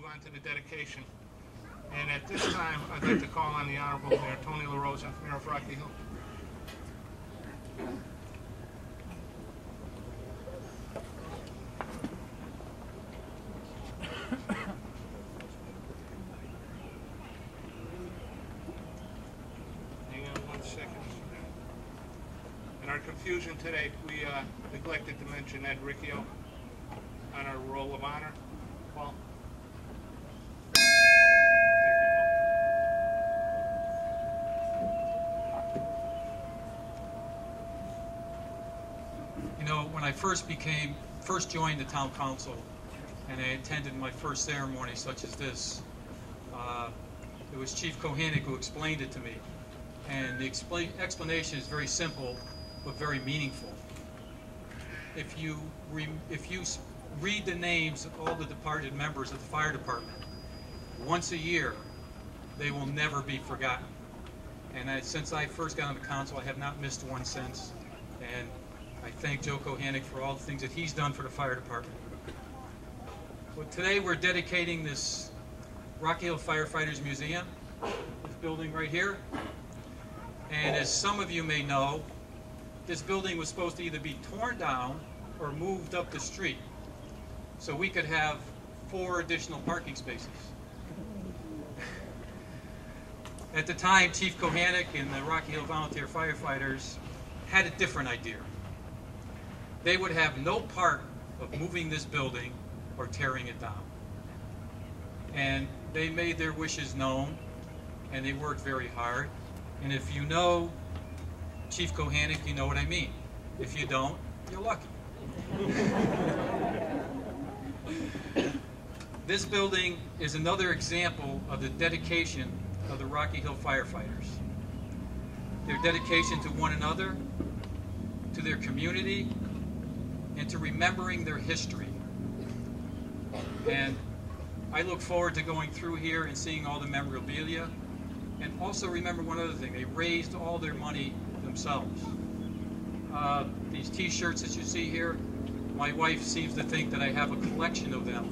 on to the dedication. And at this time, I'd like to call on the Honorable Mayor Tony LaRosa, Mayor of Rocky Hill. Hang on 1 second. In our confusion today, we neglected to mention Ed Riccio on our Roll of Honor. Paul? You know, when I first joined the town council and I attended my first ceremony such as this, it was Chief Kohanik who explained it to me. And the explanation is very simple but very meaningful. If you read the names of all the departed members of the fire department once a year, they will never be forgotten. And since I first got on the council, I have not missed one since. And I thank Joe Kohanik for all the things that he's done for the fire department. But today we're dedicating this Rocky Hill Firefighters Museum, this building right here. And as some of you may know, this building was supposed to either be torn down or moved up the street so we could have 4 additional parking spaces. At the time, Chief Kohanik and the Rocky Hill Volunteer Firefighters had a different idea. They would have no part of moving this building or tearing it down. And they made their wishes known, and they worked very hard. And if you know Chief Kohanik, you know what I mean. If you don't, you're lucky. This building is another example of the dedication of the Rocky Hill firefighters. Their dedication to one another, to their community, and to remembering their history. And I look forward to going through here and seeing all the memorabilia. And also remember one other thing, they raised all their money themselves. These t-shirts that you see here, my wife seems to think that I have a collection of them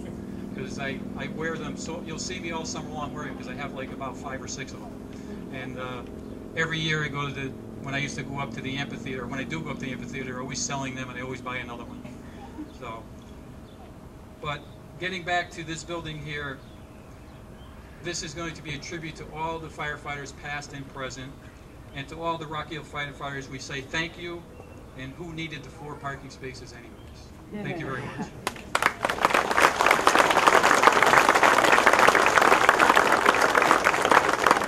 because I wear them, so you'll see me all summer long wearing them because I have like about 5 or 6 of them. And every year I go to when I used to go up to the amphitheater, when I do go up to the amphitheater, they're always selling them and I always buy another one. So, but getting back to this building here, this is going to be a tribute to all the firefighters past and present, and to all the Rocky Hill firefighters we say thank you, and who needed the 4 parking spaces anyways. Thank you very much.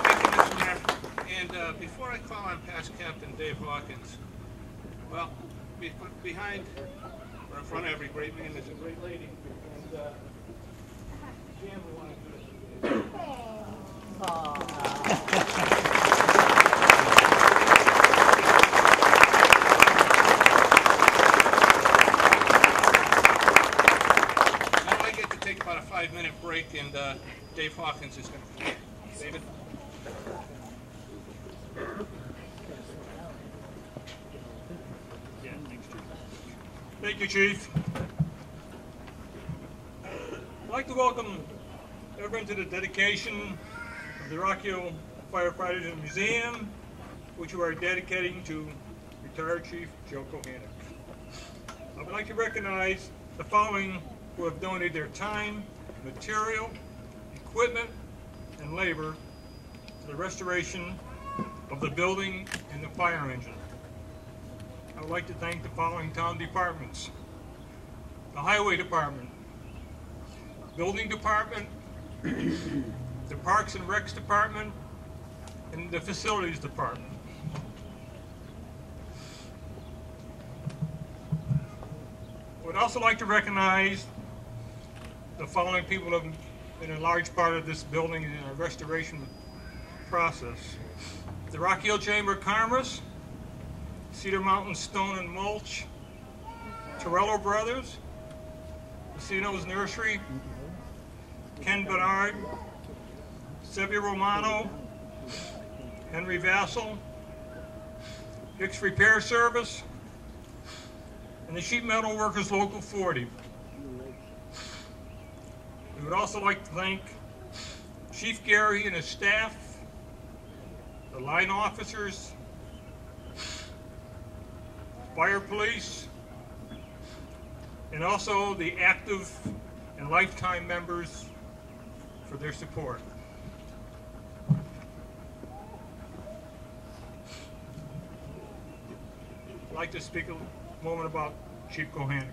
Thank you, Mr. Mayor. And before I call on past Captain Dave Hawkins, well, behind or in front of every great man is a great lady. And Jan will want to do this. Now I get to take about a 5-minute break, and Dave Hawkins is going to. David? Thank you, Chief. I'd like to welcome everyone to the dedication of the Rocky Hill Firefighters Museum, which we are dedicating to retired Chief Joe Kohanik. I would like to recognize the following who have donated their time, material, equipment, and labor to the restoration of the building and the fire engine. I would like to thank the following town departments: the Highway Department, Building Department, the Parks and Recs Department, and the Facilities Department. I would also like to recognize the following people who have been a large part of this building in the restoration process: the Rocky Hill Chamber of Commerce, Cedar Mountain Stone and Mulch, Torello Brothers, Casino's Nursery, Ken Bernard, Sevi Romano, Henry Vassell, Hicks Repair Service, and the Sheet Metal Workers Local 40. We would also like to thank Chief Gary and his staff, the line officers, fire police, and also the active and lifetime members for their support. I'd like to speak a moment about Chief Kohanek.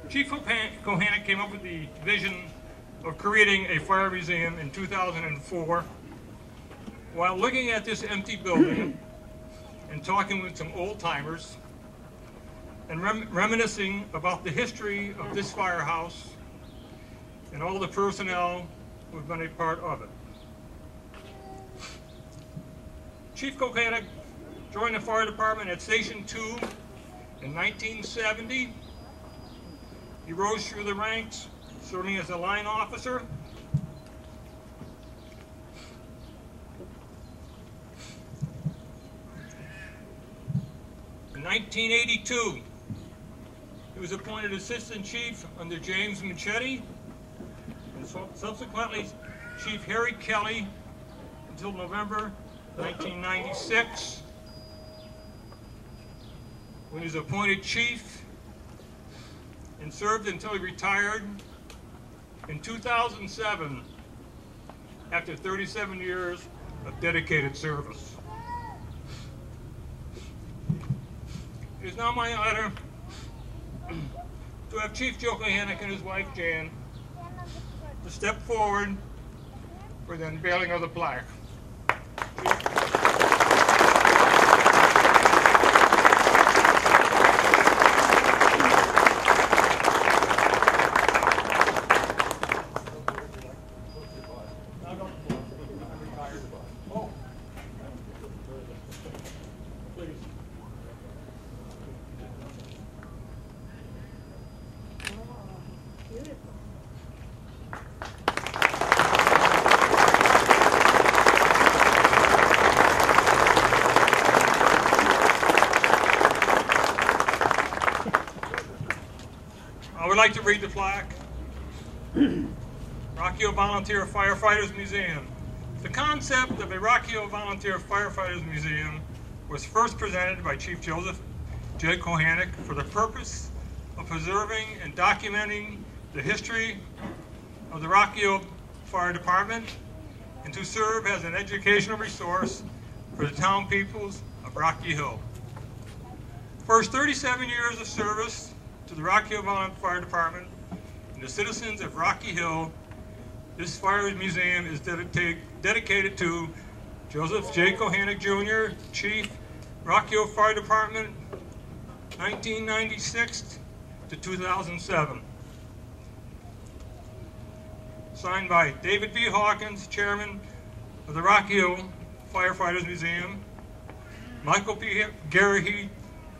Chief Kohanek came up with the vision of creating a fire museum in 2004 while looking at this empty building and talking with some old timers and reminiscing about the history of this firehouse and all the personnel who have been a part of it. Chief Kohanek joined the fire department at Station 2 in 1970. He rose through the ranks, serving as a line officer. In 1982, he was appointed assistant chief under James Machete, and subsequently Chief Harry Kelly until November 1996, when he was appointed chief and served until he retired in 2007 after 37 years of dedicated service. It is now my honor to have Chief Joe Kohanek and his wife Jan to step forward for the unveiling of the plaque. I would like to read the plaque. Rocky Hill Volunteer Firefighters Museum. The concept of a Rocky Hill Volunteer Firefighters Museum was first presented by Chief Joseph J. Kohanek for the purpose of preserving and documenting the history of the Rocky Hill Fire Department and to serve as an educational resource for the town peoples of Rocky Hill. For his 37 years of service to the Rocky Hill Volunteer Fire Department and the citizens of Rocky Hill, this fire museum is dedicated to Joseph J. Kohanek Jr., Chief, Rocky Hill Fire Department, 1996 to 2007. Signed by David B. Hawkins, Chairman of the Rocky Hill Firefighters Museum, Michael P. Garahy,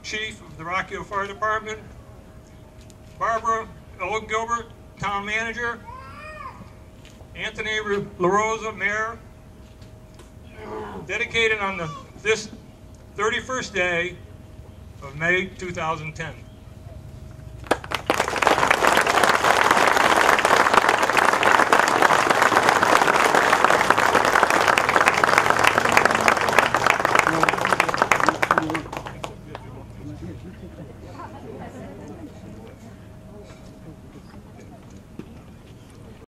Chief of the Rocky Hill Fire Department, Barbara L. Gilbert, Town Manager, Anthony LaRosa, Mayor, dedicated on this 31st day of May 2010.